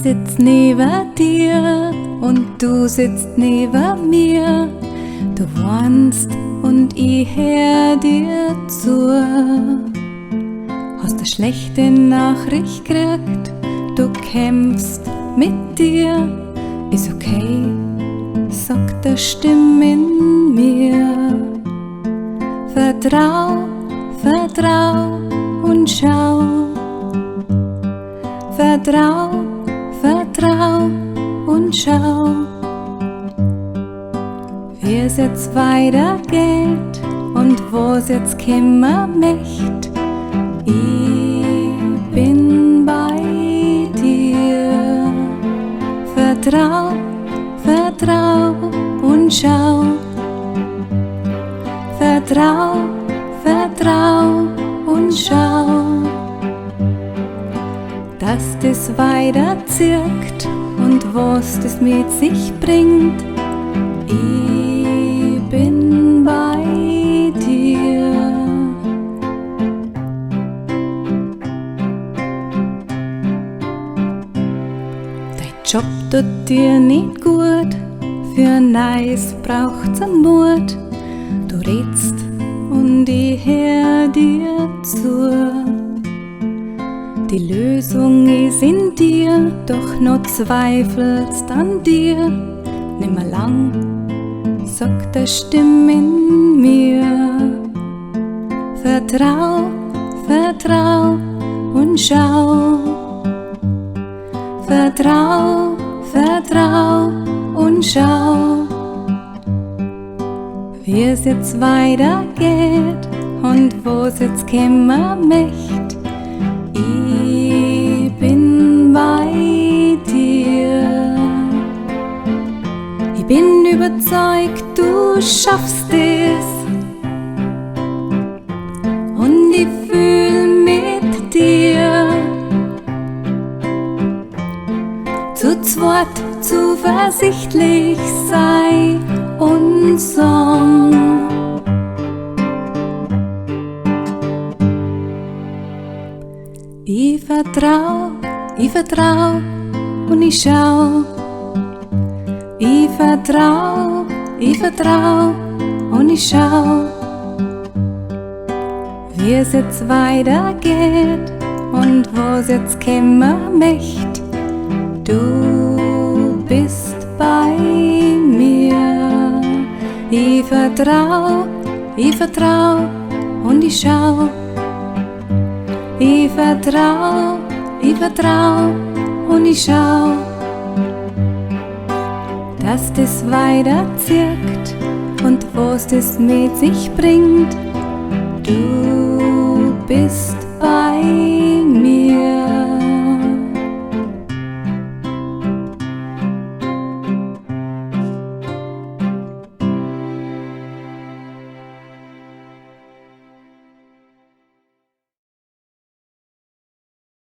sitz neben dir und du sitzt neben mir. Du wohnst und ich hör dir zu. Hast 'ne schlechte Nachricht gekriegt, du kämpfst mit dir. Ist okay, sagt der Stimme in mir. Vertrau, vertrau und schau. Vertrau, vertrau und schau, wie es jetzt weitergeht und wo's jetzt kommen möcht. Ich bin bei dir. Vertrau, vertrau und schau. Vertrau, vertrau und schau, dass das weiterzieht und was das mit sich bringt. Ich bin bei dir. Dein Job tut dir nicht gut, für ein Neues braucht's einen Mut. Du redst und ich hör dir zu. Die Lösung ist in dir, doch noch zweifelst an dir. Nimmer lang, sagt der Stimme in mir. Vertrau, vertrau und schau. Vertrau, vertrau und schau, wie es jetzt weitergeht und wo's jetzt kommen möcht. Ich bin bei dir. Ich bin überzeugt, du schaffst es. Und ich fühl mit dir. Zu zweit zuversichtlich sei und Song. Ich vertrau und ich schau. Ich vertrau und ich schau, wie es jetzt weitergeht und wo's jetzt kommen möcht. Du bist bei mir. Ich vertrau und ich schau. Ich vertrau und ich schau, dass das weiterzieht und was das mit sich bringt. Du bist